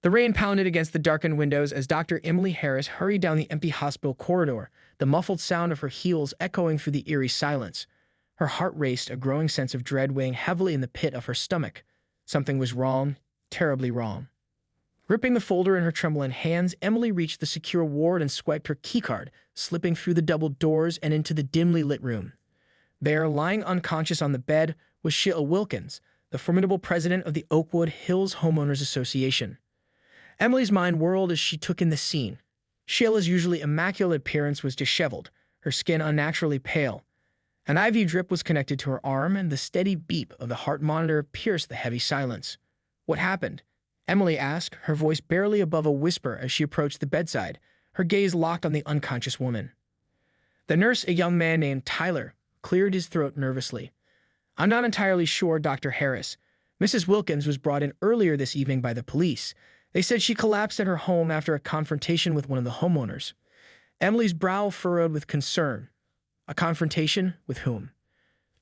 The rain pounded against the darkened windows as Dr. Emily Harris hurried down the empty hospital corridor, the muffled sound of her heels echoing through the eerie silence. Her heart raced, a growing sense of dread weighing heavily in the pit of her stomach. Something was wrong, terribly wrong. Gripping the folder in her trembling hands, Emily reached the secure ward and swiped her keycard, slipping through the double doors and into the dimly lit room. There, lying unconscious on the bed, was Sheila Wilkins, the formidable president of the Oakwood Hills Homeowners Association. Emily's mind whirled as she took in the scene. Sheila's usually immaculate appearance was disheveled, her skin unnaturally pale. An IV drip was connected to her arm, and the steady beep of the heart monitor pierced the heavy silence. "What happened?" Emily asked, her voice barely above a whisper as she approached the bedside, her gaze locked on the unconscious woman. The nurse, a young man named Tyler, cleared his throat nervously. "I'm not entirely sure, Dr. Harris. Mrs. Wilkins was brought in earlier this evening by the police. They said she collapsed at her home after a confrontation with one of the homeowners." Emily's brow furrowed with concern. A confrontation? With whom?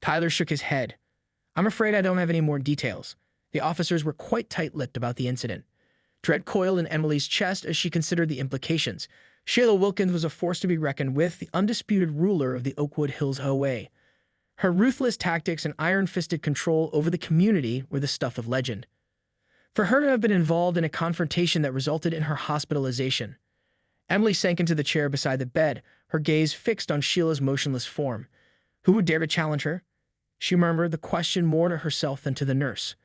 Tyler shook his head. "I'm afraid I don't have any more details." The officers were quite tight-lipped about the incident. Dread coiled in Emily's chest as she considered the implications. Sheila Wilkins was a force to be reckoned with, the undisputed ruler of the Oakwood Hills OA. Her ruthless tactics and iron-fisted control over the community were the stuff of legend. For her to have been involved in a confrontation that resulted in her hospitalization. Emily sank into the chair beside the bed, her gaze fixed on Sheila's motionless form. Who would dare to challenge her? She murmured the question more to herself than to the nurse.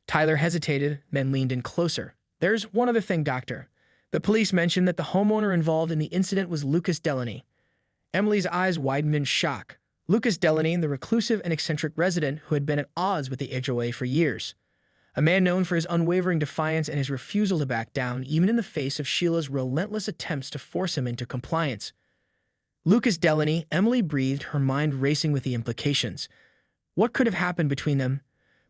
Tyler hesitated, then leaned in closer. "There's one other thing, doctor. The police mentioned that the homeowner involved in the incident was Lucas Delaney." Emily's eyes widened in shock. Lucas Delaney, the reclusive and eccentric resident who had been at odds with the HOA for years. A man known for his unwavering defiance and his refusal to back down, even in the face of Sheila's relentless attempts to force him into compliance. Lucas Delaney, Emily breathed, her mind racing with the implications. What could have happened between them?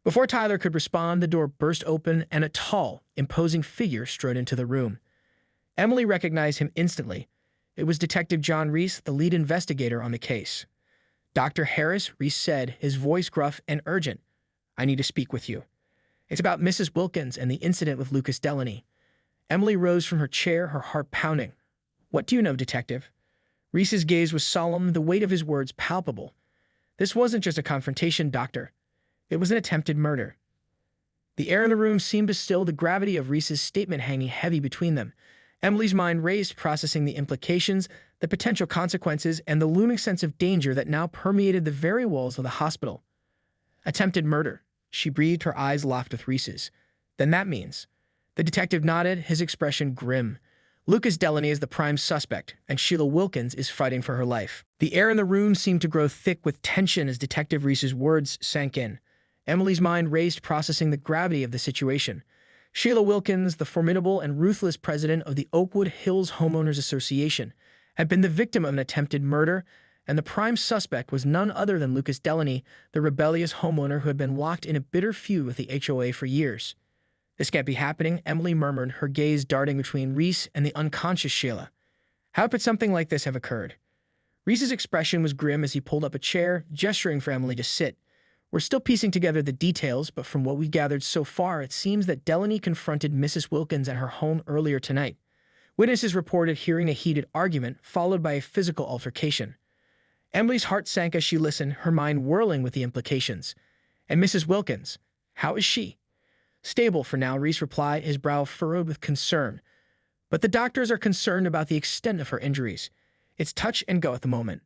Before Tyler could respond, the door burst open and a tall, imposing figure strode into the room. Emily recognized him instantly. It was Detective John Reese, the lead investigator on the case. "Dr. Harris," Reese said, his voice gruff and urgent. "I need to speak with you. It's about Mrs. Wilkins and the incident with Lucas Delaney." Emily rose from her chair, her heart pounding. "What do you know, Detective?" Reese's gaze was solemn, the weight of his words palpable. "This wasn't just a confrontation, Doctor. It was an attempted murder." The air in the room seemed to still, the gravity of Reese's statement hanging heavy between them. Emily's mind raced, processing the implications, the potential consequences, and the looming sense of danger that now permeated the very walls of the hospital. "Attempted murder," she breathed, her eyes locked with Reese's. "Then that means—" The detective nodded, his expression grim. "Lucas Delaney is the prime suspect, and Sheila Wilkins is fighting for her life." The air in the room seemed to grow thick with tension as Detective Reese's words sank in. Emily's mind raced, processing the gravity of the situation. Sheila Wilkins, the formidable and ruthless president of the Oakwood Hills Homeowners Association, had been the victim of an attempted murder, and the prime suspect was none other than Lucas Delaney, the rebellious homeowner who had been locked in a bitter feud with the HOA for years. "This can't be happening," Emily murmured, her gaze darting between Reese and the unconscious Sheila. How could something like this have occurred? Reese's expression was grim as he pulled up a chair, gesturing for Emily to sit. "We're still piecing together the details, but from what we've gathered so far, it seems that Delaney confronted Mrs. Wilkins at her home earlier tonight. Witnesses reported hearing a heated argument, followed by a physical altercation." Emily's heart sank as she listened, her mind whirling with the implications. "And Mrs. Wilkins, how is she?" "Stable for now," Reese replied, his brow furrowed with concern. "But the doctors are concerned about the extent of her injuries. It's touch and go at the moment."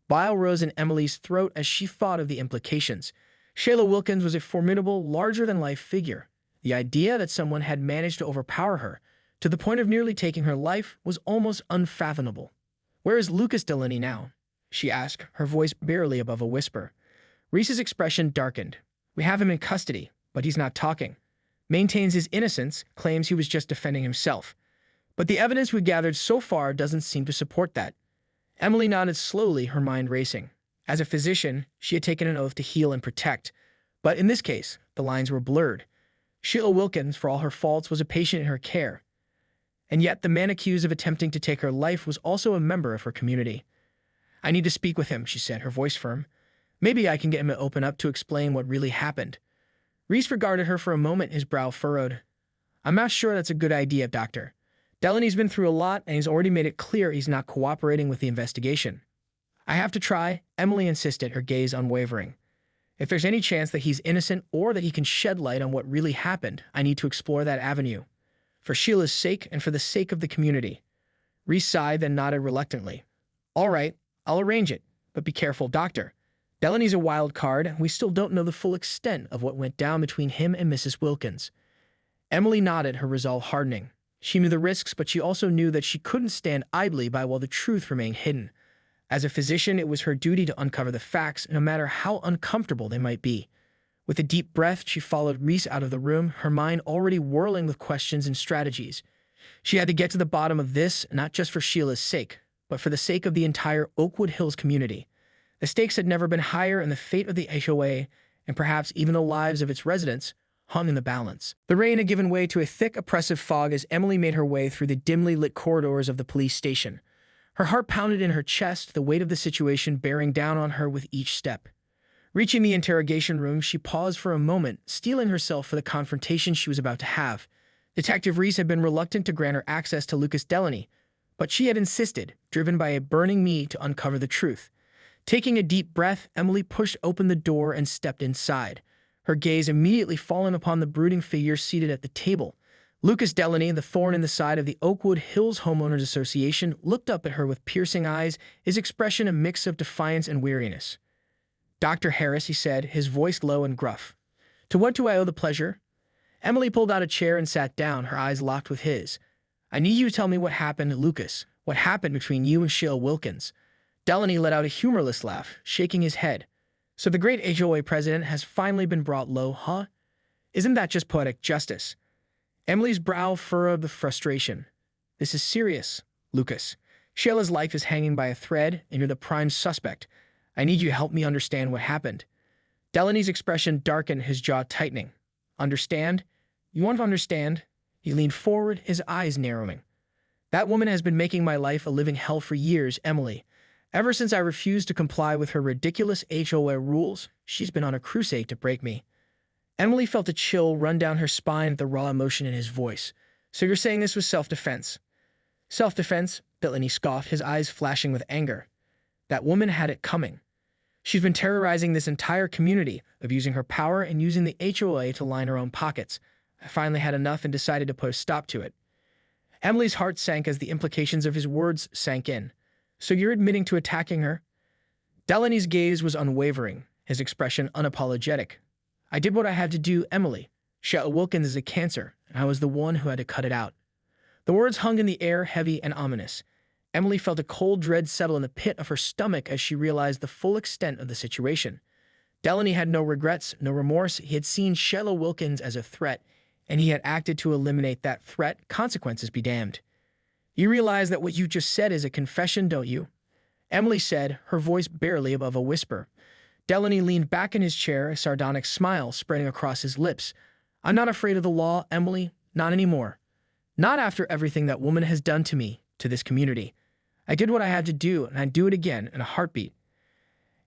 Bile rose in Emily's throat as she thought of the implications. Sheila Wilkins was a formidable, larger-than-life figure. The idea that someone had managed to overpower her, to the point of nearly taking her life, was almost unfathomable. "Where is Lucas Delaney now?" she asked, her voice barely above a whisper. Reese's expression darkened. "We have him in custody, but he's not talking. Maintains his innocence, claims he was just defending himself. But the evidence we gathered so far doesn't seem to support that." Emily nodded slowly, her mind racing. As a physician, she had taken an oath to heal and protect. But in this case, the lines were blurred. Sheila Wilkins, for all her faults, was a patient in her care. And yet the man accused of attempting to take her life was also a member of her community. "I need to speak with him," she said, her voice firm. "Maybe I can get him to open up, to explain what really happened." Reese regarded her for a moment, his brow furrowed. I'm not sure that's a good idea, Doctor. Delaney's been through a lot, and he's already made it clear he's not cooperating with the investigation. I have to try, Emily insisted, her gaze unwavering. If there's any chance that he's innocent or that he can shed light on what really happened, I need to explore that avenue. For Sheila's sake and for the sake of the community. Reese sighed, then nodded reluctantly. All right, I'll arrange it, but be careful, Doctor. Delaney's a wild card, and we still don't know the full extent of what went down between him and Mrs. Wilkins. Emily nodded, her resolve hardening. She knew the risks, but she also knew that she couldn't stand idly by while the truth remained hidden. As a physician, it was her duty to uncover the facts, no matter how uncomfortable they might be. With a deep breath, she followed Reese out of the room, her mind already whirling with questions and strategies. She had to get to the bottom of this, not just for Sheila's sake, but for the sake of the entire Oakwood Hills community. The stakes had never been higher, and the fate of the HOA, and perhaps even the lives of its residents, hung in the balance. The rain had given way to a thick, oppressive fog as Emily made her way through the dimly lit corridors of the police station. Her heart pounded in her chest, the weight of the situation bearing down on her with each step. Reaching the interrogation room, she paused for a moment, steeling herself for the confrontation she was about to have. Detective Reese had been reluctant to grant her access to Lucas Delaney, but she had insisted, driven by a burning need to uncover the truth. Taking a deep breath, Emily pushed open the door and stepped inside, her gaze immediately fallen upon the brooding figure seated at the table. Lucas Delaney, the thorn in the side of the Oakwood Hills Homeowners Association, looked up at her with piercing eyes, his expression a mix of defiance and weariness. Dr. Harris, he said, his voice low and gruff. To what do I owe the pleasure? Emily pulled out a chair and sat down, her eyes locked with his. I need you to tell me what happened, Lucas. What happened between you and Sheila Wilkins? Delaney let out a humorless laugh, shaking his head. So the great HOA president has finally been brought low, huh? Isn't that just poetic justice? Emily's brow furrowed with frustration. This is serious, Lucas. Sheila's life is hanging by a thread, and you're the prime suspect. I need you to help me understand what happened. Delaney's expression darkened, his jaw tightening. Understand? You want to understand? He leaned forward, his eyes narrowing. That woman has been making my life a living hell for years, Emily. Ever since I refused to comply with her ridiculous HOA rules, she's been on a crusade to break me. Emily felt a chill run down her spine at the raw emotion in his voice. So you're saying this was self-defense? Self-defense? Delaney scoffed, his eyes flashing with anger. That woman had it coming. She's been terrorizing this entire community, abusing her power and using the HOA to line her own pockets. I finally had enough and decided to put a stop to it. Emily's heart sank as the implications of his words sank in. So you're admitting to attacking her? Delaney's gaze was unwavering, his expression unapologetic. I did what I had to do, Emily. Sheila Wilkins is a cancer, and I was the one who had to cut it out. The words hung in the air, heavy and ominous. Emily felt a cold dread settle in the pit of her stomach as she realized the full extent of the situation. Delaney had no regrets, no remorse. He had seen Sheila Wilkins as a threat, and he had acted to eliminate that threat, consequences be damned. You realize that what you just said is a confession, don't you? Emily said, her voice barely above a whisper. Delaney leaned back in his chair, a sardonic smile spreading across his lips. I'm not afraid of the law, Emily. Not anymore. Not after everything that woman has done to me, to this community. I did what I had to do, and I'd do it again in a heartbeat.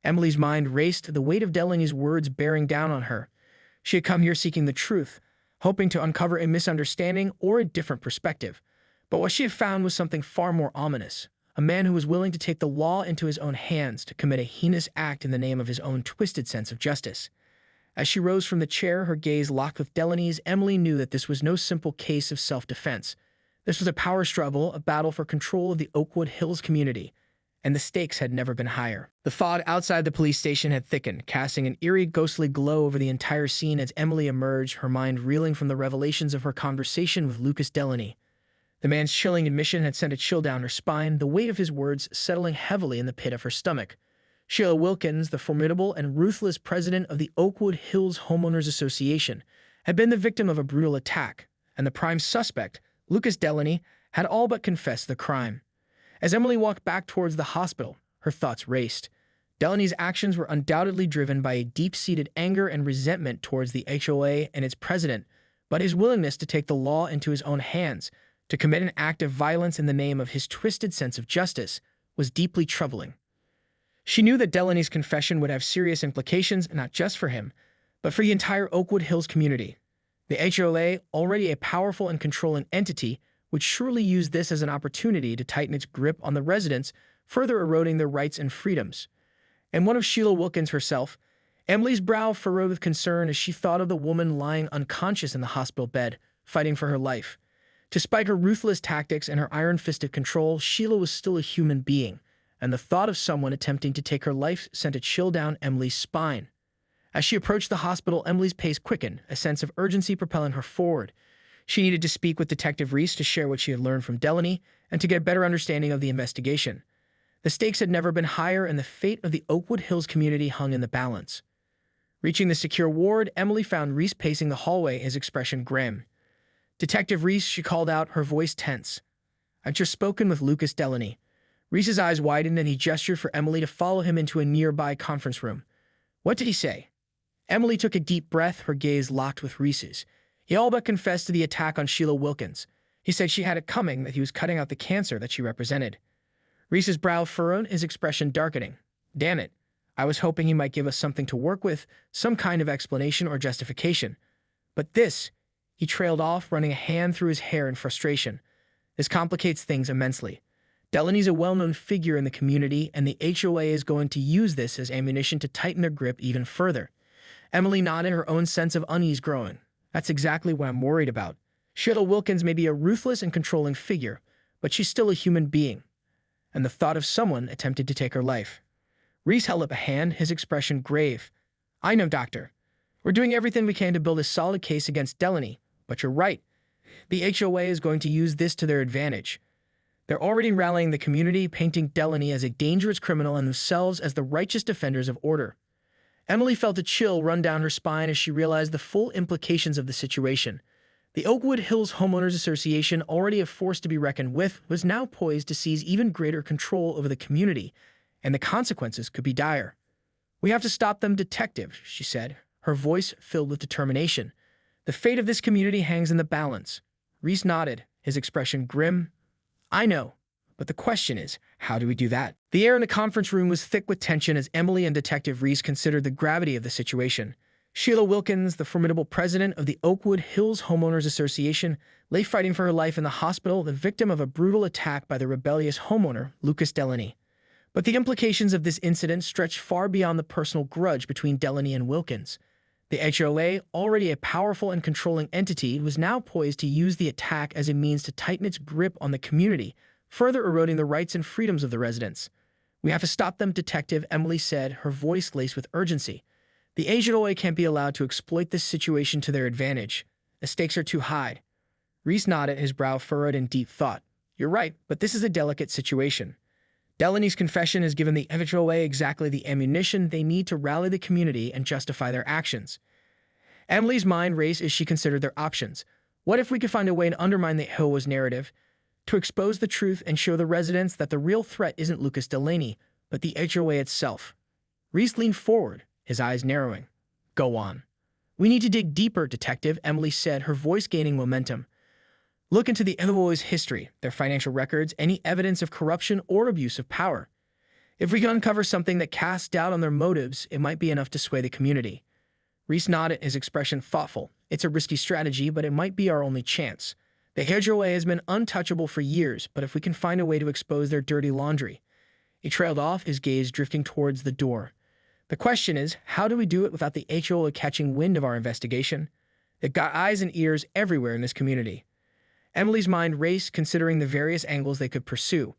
Emily's mind raced, the weight of Delaney's words bearing down on her. She had come here seeking the truth, hoping to uncover a misunderstanding or a different perspective. But what she had found was something far more ominous. A man who was willing to take the law into his own hands to commit a heinous act in the name of his own twisted sense of justice. As she rose from the chair, her gaze locked with Delaney's, Emily knew that this was no simple case of self-defense. This was a power struggle, a battle for control of the Oakwood Hills community, and the stakes had never been higher. The fog outside the police station had thickened, casting an eerie, ghostly glow over the entire scene as Emily emerged, her mind reeling from the revelations of her conversation with Lucas Delaney. The man's chilling admission had sent a chill down her spine, the weight of his words settling heavily in the pit of her stomach. Sheila Wilkins, the formidable and ruthless president of the Oakwood Hills Homeowners Association, had been the victim of a brutal attack, and the prime suspect, Lucas Delaney, had all but confessed the crime. As Emily walked back towards the hospital, her thoughts raced. Delaney's actions were undoubtedly driven by a deep-seated anger and resentment towards the HOA and its president, but his willingness to take the law into his own hands, to commit an act of violence in the name of his twisted sense of justice, was deeply troubling. She knew that Delaney's confession would have serious implications, not just for him, but for the entire Oakwood Hills community. The HOA, already a powerful and controlling entity, would surely use this as an opportunity to tighten its grip on the residents, further eroding their rights and freedoms. And one of Sheila Wilkins herself, Emily's brow furrowed with concern as she thought of the woman lying unconscious in the hospital bed, fighting for her life. Despite her ruthless tactics and her iron-fisted control, Sheila was still a human being, and the thought of someone attempting to take her life sent a chill down Emily's spine. As she approached the hospital, Emily's pace quickened, a sense of urgency propelling her forward. She needed to speak with Detective Reese to share what she had learned from Delaney and to get a better understanding of the investigation. The stakes had never been higher, and the fate of the Oakwood Hills community hung in the balance. Reaching the secure ward, Emily found Reese pacing the hallway, his expression grim. "Detective Reese," she called out, her voice tense. "I've just spoken with Lucas Delaney." Reese's eyes widened and he gestured for Emily to follow him into a nearby conference room. "What did he say?" Emily took a deep breath, her gaze locked with Reese's. He all but confessed to the attack on Sheila Wilkins. He said she had it coming, that he was cutting out the cancer that she represented. Reese's brow furrowed, his expression darkening. "Damn it. I was hoping he might give us something to work with, some kind of explanation or justification. But this," he trailed off, running a hand through his hair in frustration. "This complicates things immensely. Delaney's a well-known figure in the community, and the HOA is going to use this as ammunition to tighten their grip even further." Emily nodded, her own sense of unease growing. "That's exactly what I'm worried about. Sheila Wilkins may be a ruthless and controlling figure, but she's still a human being. And the thought of someone attempted to take her life." Reese held up a hand, his expression grave. "I know, Doctor. We're doing everything we can to build a solid case against Delaney, but you're right. The HOA is going to use this to their advantage. They're already rallying the community, painting Delaney as a dangerous criminal and themselves as the righteous defenders of order." Emily felt a chill run down her spine as she realized the full implications of the situation. The Oakwood Hills Homeowners Association, already a force to be reckoned with, was now poised to seize even greater control over the community, and the consequences could be dire. "We have to stop them, Detective," she said, her voice filled with determination. "The fate of this community hangs in the balance." Reese nodded, his expression grim. "I know. But the question is, how do we do that?" The air in the conference room was thick with tension as Emily and Detective Reese considered the gravity of the situation. Sheila Wilkins, the formidable president of the Oakwood Hills Homeowners Association, lay fighting for her life in the hospital, the victim of a brutal attack by the rebellious homeowner, Lucas Delaney. But the implications of this incident stretched far beyond the personal grudge between Delaney and Wilkins. The HOA, already a powerful and controlling entity, was now poised to use the attack as a means to tighten its grip on the community, further eroding the rights and freedoms of the residents. "We have to stop them, Detective," Emily said, her voice laced with urgency. "The HOA can't be allowed to exploit this situation to their advantage. The stakes are too high." Reese nodded, his brow furrowed in deep thought. "You're right, but this is a delicate situation. Delaney's confession has given the HOA exactly the ammunition they need to rally the community and justify their actions." Emily's mind raced as she considered their options. What if we could find a way to undermine the HOA's narrative, to expose the truth and show the residents that the real threat isn't Lucas Delaney, but the HOA itself? Reese leaned forward, his eyes narrowing. "Go on." "We need to dig deeper, Detective," Emily said, her voice gaining momentum. "Look into the HOA's history, their financial records, any evidence of corruption or abuse of power. If we can uncover something that casts doubt on their motives, it might be enough to sway the community." Reese nodded, his expression thoughtful. "It's a risky strategy, but it might be our only chance. The HOA has been untouchable for years, but if we can find a way to expose their dirty laundry." He trailed off, his gaze drifting towards the door. "The question is, how do we do it without the HOA catching wind of our investigation? They've got eyes and ears everywhere in this community." Emily's mind raced, considering the various angles they could pursue.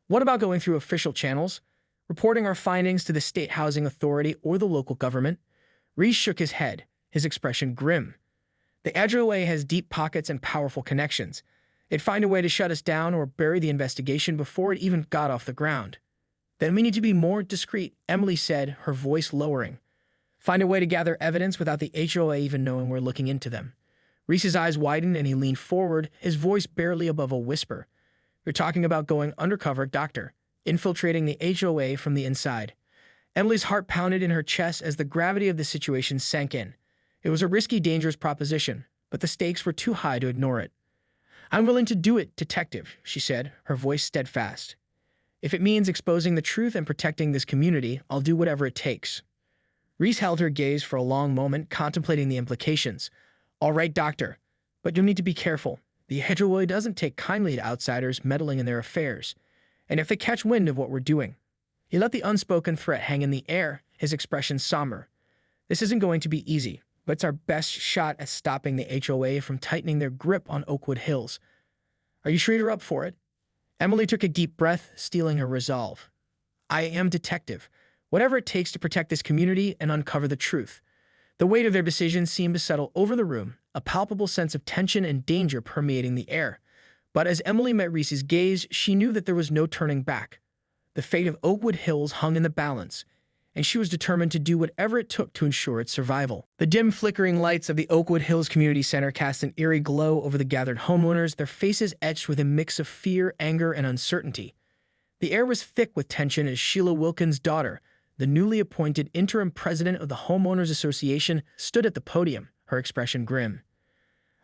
What about going through official channels? Reporting our findings to the State Housing Authority or the local government? Reese shook his head, his expression grim. "The HOA has deep pockets and powerful connections. They'd find a way to shut us down or bury the investigation before it even got off the ground." "Then we need to be more discreet," Emily said, her voice lowering. "Find a way to gather evidence without the HOA even knowing we're looking into them." Reese's eyes widened and he leaned forward, his voice barely above a whisper. "You're talking about going undercover, Doctor, infiltrating the HOA from the inside." Emily's heart pounded in her chest as the gravity of the situation sank in. It was a risky, dangerous proposition, but the stakes were too high to ignore it. "I'm willing to do it, Detective," she said, her voice steadfast. "If it means exposing the truth and protecting this community, I'll do whatever it takes." Reese held her gaze for a long moment, contemplating the implications. All right, doctor, but you'll need to be careful. The HOA doesn't take kindly to outsiders meddling in their affairs, and if they catch wind of what we're doing. He let the unspoken threat hang in the air, his expression somber. This isn't going to be easy, but it's our best shot at stopping the HOA from tightening their grip on Oakwood Hills. Are you sure you're up for it? Emily took a deep breath, steeling her resolve. I am detective. Whatever it takes to protect this community and uncover the truth. The weight of their decision seemed to settle over the room, a palpable sense of tension and danger permeating the air. But as Emily met Reese's gaze, she knew that there was no turning back. The fate of Oakwood Hills hung in the balance, and she was determined to do whatever it took to ensure its survival. The dim flickering lights of the Oakwood Hills Community Center cast an eerie glow over the gathered homeowners, their faces etched with a mix of fear, anger, and uncertainty. The air was thick with tension as Sheila Wilkins' daughter, the newly appointed interim president of the Homeowners Association, stood at the podium, her expression grim.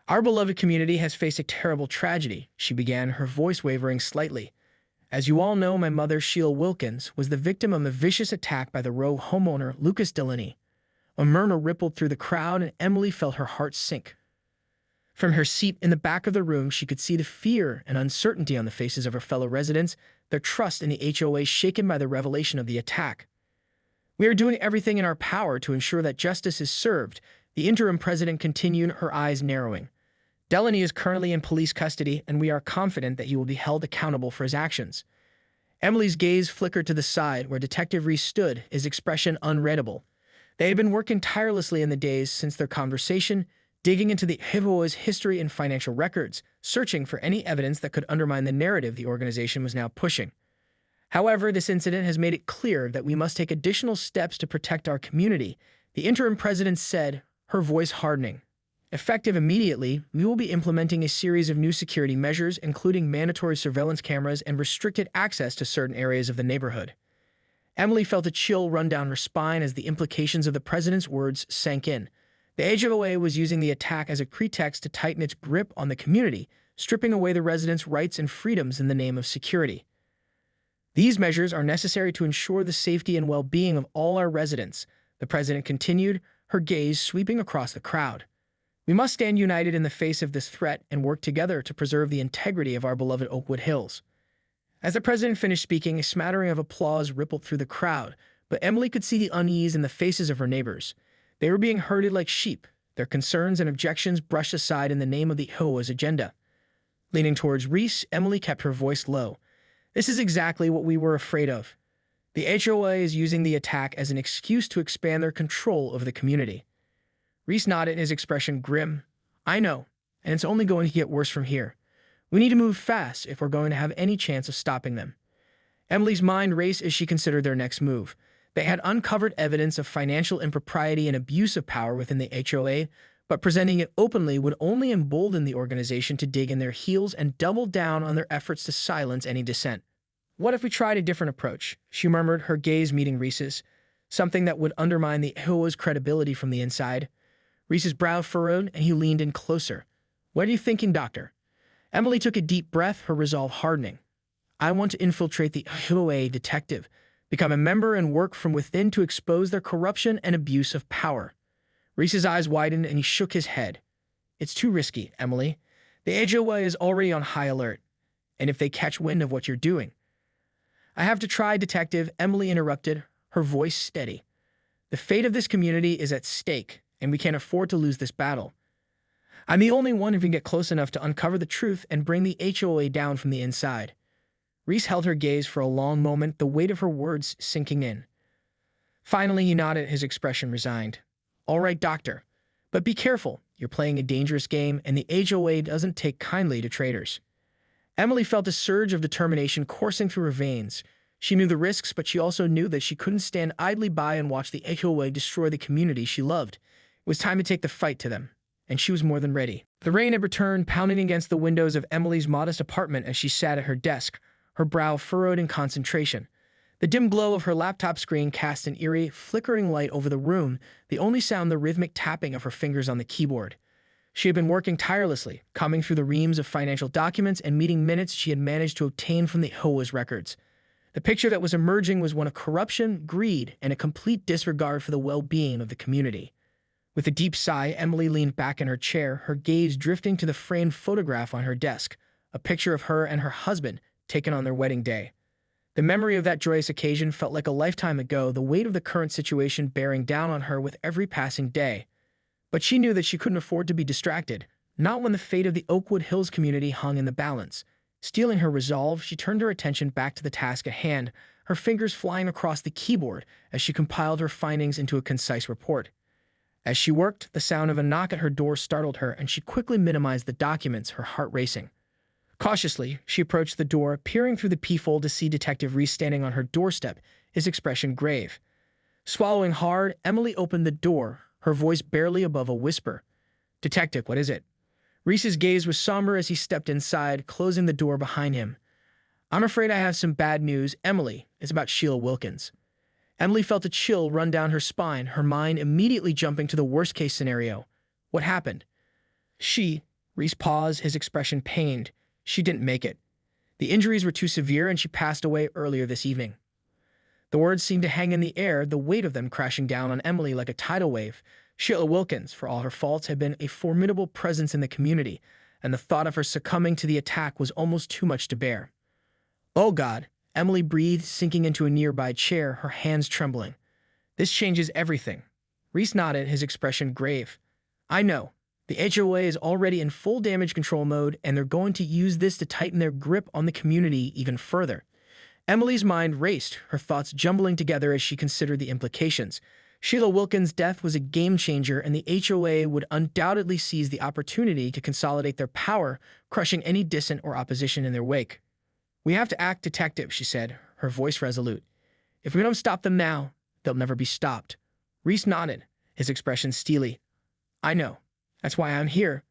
Our beloved community has faced a terrible tragedy, she began, her voice wavering slightly. As you all know, my mother, Sheila Wilkins, was the victim of a vicious attack by the rogue homeowner, Lucas Delaney. A murmur rippled through the crowd, and Emily felt her heart sink. From her seat in the back of the room, she could see the fear and uncertainty on the faces of her fellow residents, their trust in the HOA shaken by the revelation of the attack. We are doing everything in our power to ensure that justice is served, the interim president continued, her eyes narrowing. Delaney is currently in police custody, and we are confident that he will be held accountable for his actions. Emily's gaze flickered to the side where Detective Reese stood, his expression unreadable. They had been working tirelessly in the days since their conversation, digging into the HOA's history and financial records, searching for any evidence that could undermine the narrative the organization was now pushing. However, this incident has made it clear that we must take additional steps to protect our community, the interim president said, her voice hardening. Effective immediately, we will be implementing a series of new security measures, including mandatory surveillance cameras and restricted access to certain areas of the neighborhood. Emily felt a chill run down her spine as the implications of the president's words sank in. The HOA was using the attack as a pretext to tighten its grip on the community, stripping away the residents' rights and freedoms in the name of security. These measures are necessary to ensure the safety and well-being of all our residents, the president continued, her gaze sweeping across the crowd. We must stand united in the face of this threat and work together to preserve the integrity of our beloved Oakwood Hills. As the president finished speaking, a smattering of applause rippled through the crowd, but Emily could see the unease in the faces of her neighbors. They were being herded like sheep, their concerns and objections brushed aside in the name of the HOA's agenda. Leaning towards Reese, Emily kept her voice low. This is exactly what we were afraid of. The HOA is using the attack as an excuse to expand their control over the community. Reese nodded, his expression grim. I know, and it's only going to get worse from here. We need to move fast if we're going to have any chance of stopping them. Emily's mind raced as she considered their next move. They had uncovered evidence of financial impropriety and abuse of power within the HOA, but presenting it openly would only embolden the organization to dig in their heels and double down on their efforts to silence any dissent. What if we tried a different approach? She murmured, her gaze meeting Reese's. Something that would undermine the HOA's credibility from the inside. Reese's brow furrowed, and he leaned in closer. What are you thinking, doctor? Emily took a deep breath, her resolve hardening. I want to infiltrate the HOA, detective, become a member and work from within to expose their corruption and abuse of power. Reese's eyes widened, and he shook his head. It's too risky, Emily. The HOA is already on high alert, and if they catch wind of what you're doing. I have to try, detective, Emily interrupted, her voice steady. The fate of this community is at stake, and we can't afford to lose this battle. I'm the only one who can get close enough to uncover the truth and bring the HOA down from the inside. Reese held her gaze for a long moment, the weight of her words sinking in. Finally, he nodded, his expression resigned. All right, doctor, but be careful. You're playing a dangerous game, and the HOA doesn't take kindly to traitors. Emily felt a surge of determination coursing through her veins. She knew the risks, but she also knew that she couldn't stand idly by and watch the HOA destroy the community she loved. It was time to take the fight to them, and she was more than ready. The rain had returned, pounding against the windows of Emily's modest apartment as she sat at her desk, her brow furrowed in concentration. The dim glow of her laptop screen cast an eerie, flickering light over the room, the only sound the rhythmic tapping of her fingers on the keyboard. She had been working tirelessly, combing through the reams of financial documents and meeting minutes she had managed to obtain from the HOA's records. The picture that was emerging was one of corruption, greed, and a complete disregard for the well-being of the community. With a deep sigh, Emily leaned back in her chair, her gaze drifting to the framed photograph on her desk, a picture of her and her husband taken on their wedding day. The memory of that joyous occasion felt like a lifetime ago, the weight of the current situation bearing down on her with every passing day. But she knew that she couldn't afford to be distracted, not when the fate of the Oakwood Hills community hung in the balance. Steeling her resolve, she turned her attention back to the task at hand, her fingers flying across the keyboard as she compiled her findings into a concise report. As she worked, the sound of a knock at her door startled her, and she quickly minimized the documents, her heart racing. Cautiously, she approached the door, peering through the peephole to see Detective Reese standing on her doorstep, his expression grave. Swallowing hard, Emily opened the door, her voice barely above a whisper. "Detective, what is it?" Reese's gaze was somber as he stepped inside, closing the door behind him. "I'm afraid I have some bad news, Emily. It's about Sheila Wilkins." Emily felt a chill run down her spine, her mind immediately jumping to the worst-case scenario. What happened? Reese paused, his expression pained. She didn't make it. The injuries were too severe and she passed away earlier this evening. The words seemed to hang in the air, the weight of them crashing down on Emily like a tidal wave. Sheila Wilkins, for all her faults, had been a formidable presence in the community, and the thought of her succumbing to the attack was almost too much to bear. "Oh God," Emily breathed, sinking into a nearby chair, her hands trembling. "This changes everything." Reese nodded, his expression grave. "I know. The HOA is already in full damage control mode, and they're going to use this to tighten their grip on the community even further." Emily's mind raced, her thoughts jumbling together as she considered the implications. Sheila Wilkins' death was a game-changer, and the HOA would undoubtedly seize the opportunity to consolidate their power, crushing any dissent or opposition in their wake. "We have to act, Detective," she said, her voice resolute. "If we don't stop them now, they'll never be stopped." Reese nodded, his expression steely. "I know. That's why I'm here.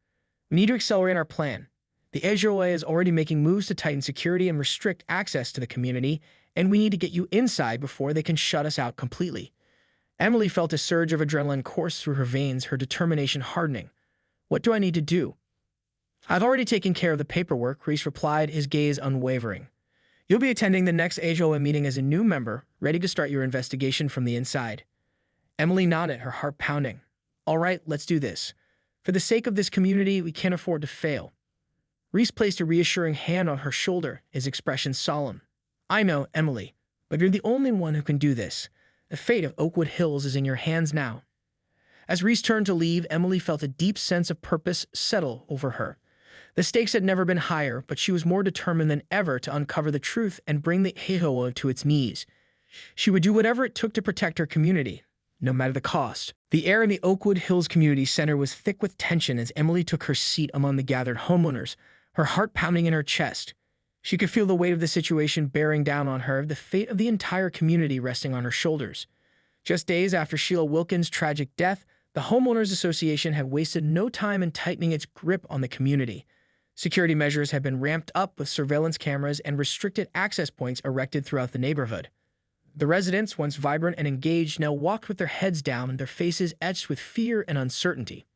We need to accelerate our plan. The HOA is already making moves to tighten security and restrict access to the community, and we need to get you inside before they can shut us out completely." Emily felt a surge of adrenaline course through her veins, her determination hardening. "What do I need to do?" "I've already taken care of the paperwork," Reese replied, his gaze unwavering. "You'll be attending the next HOA meeting as a new member, ready to start your investigation from the inside." Emily nodded, her heart pounding. "All right, let's do this. For the sake of this community, we can't afford to fail." Reese placed a reassuring hand on her shoulder, his expression solemn. "I know, Emily, but you're the only one who can do this. The fate of Oakwood Hills is in your hands now." As Reese turned to leave, Emily felt a deep sense of purpose settle over her. The stakes had never been higher, but she was more determined than ever to uncover the truth and bring the HOA to its knees. She would do whatever it took to protect her community, no matter the cost. The air in the Oakwood Hills Community Center was thick with tension as Emily took her seat among the gathered homeowners, her heart pounding in her chest. She could feel the weight of the situation bearing down on her, the fate of the entire community resting on her shoulders. Just days after Sheila Wilkins' tragic death, the Homeowners Association had wasted no time in tightening its grip on the community. Security measures had been ramped up with surveillance cameras and restricted access points erected throughout the neighborhood. The residents, once vibrant and engaged, now walked with their heads down and their faces etched with fear and uncertainty.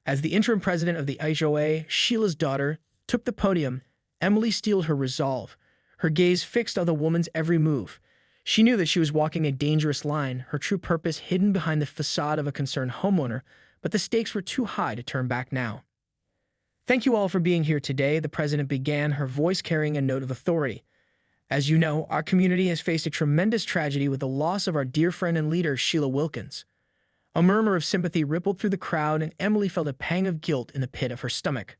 As the interim president of the HOA, Sheila's daughter, took the podium, Emily steeled her resolve, her gaze fixed on the woman's every move. She knew that she was walking a dangerous line, her true purpose hidden behind the facade of a concerned homeowner, but the stakes were too high to turn back now. "Thank you all for being here today," the president began, her voice carrying a note of authority. "As you know, our community has faced a tremendous tragedy with the loss of our dear friend and leader, Sheila Wilkins." A murmur of sympathy rippled through the crowd, and Emily felt a pang of guilt in the pit of her stomach.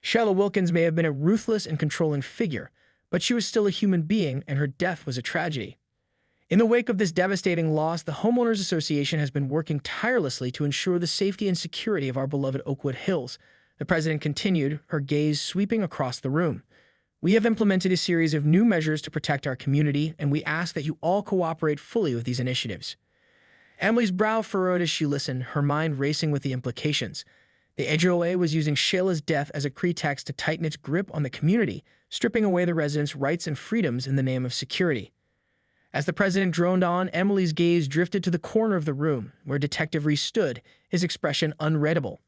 Sheila Wilkins may have been a ruthless and controlling figure, but she was still a human being, and her death was a tragedy. In the wake of this devastating loss, the Homeowners Association has been working tirelessly to ensure the safety and security of our beloved Oakwood Hills. The president continued, her gaze sweeping across the room. "We have implemented a series of new measures to protect our community, and we ask that you all cooperate fully with these initiatives." Emily's brow furrowed as she listened, her mind racing with the implications. The HOA was using Sheila's death as a pretext to tighten its grip on the community, stripping away the residents' rights and freedoms in the name of security. As the president droned on, Emily's gaze drifted to the corner of the room, where Detective Reese stood, his expression unreadable.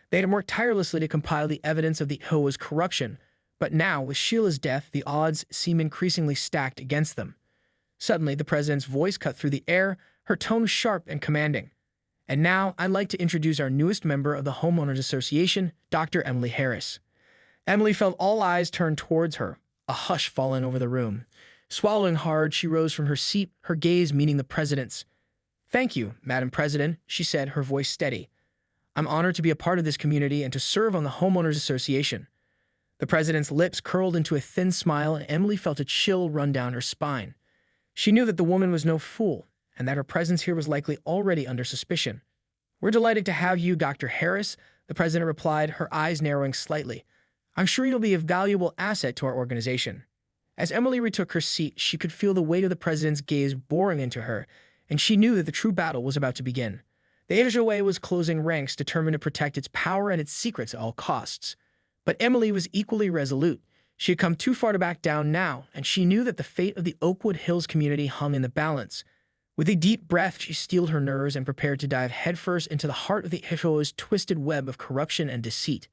They had worked tirelessly to compile the evidence of the HOA's corruption, but now, with Sheila's death, the odds seem increasingly stacked against them. Suddenly, the president's voice cut through the air, her tone sharp and commanding. And now, I'd like to introduce our newest member of the Homeowners Association, Dr. Emily Harris. Emily felt all eyes turned towards her, a hush fallen over the room. Swallowing hard, she rose from her seat, her gaze meeting the president's. "Thank you, Madam President," she said, her voice steady. "I'm honored to be a part of this community and to serve on the Homeowners Association." The president's lips curled into a thin smile, and Emily felt a chill run down her spine. She knew that the woman was no fool, and that her presence here was likely already under suspicion. "We're delighted to have you, Dr. Harris," the president replied, her eyes narrowing slightly. "I'm sure you'll be a valuable asset to our organization." As Emily retook her seat, she could feel the weight of the president's gaze boring into her, and she knew that the true battle was about to begin. The HOA was closing ranks, determined to protect its power and its secrets at all costs. But Emily was equally resolute. She had come too far to back down now, and she knew that the fate of the Oakwood Hills community hung in the balance. With a deep breath, she steeled her nerves and prepared to dive headfirst into the heart of the HOA's twisted web of corruption and deceit.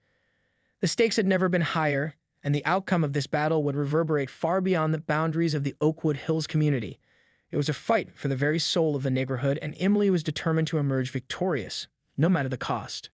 The stakes had never been higher, and the outcome of this battle would reverberate far beyond the boundaries of the Oakwood Hills community. It was a fight for the very soul of the neighborhood, and Emily was determined to emerge victorious, no matter the cost.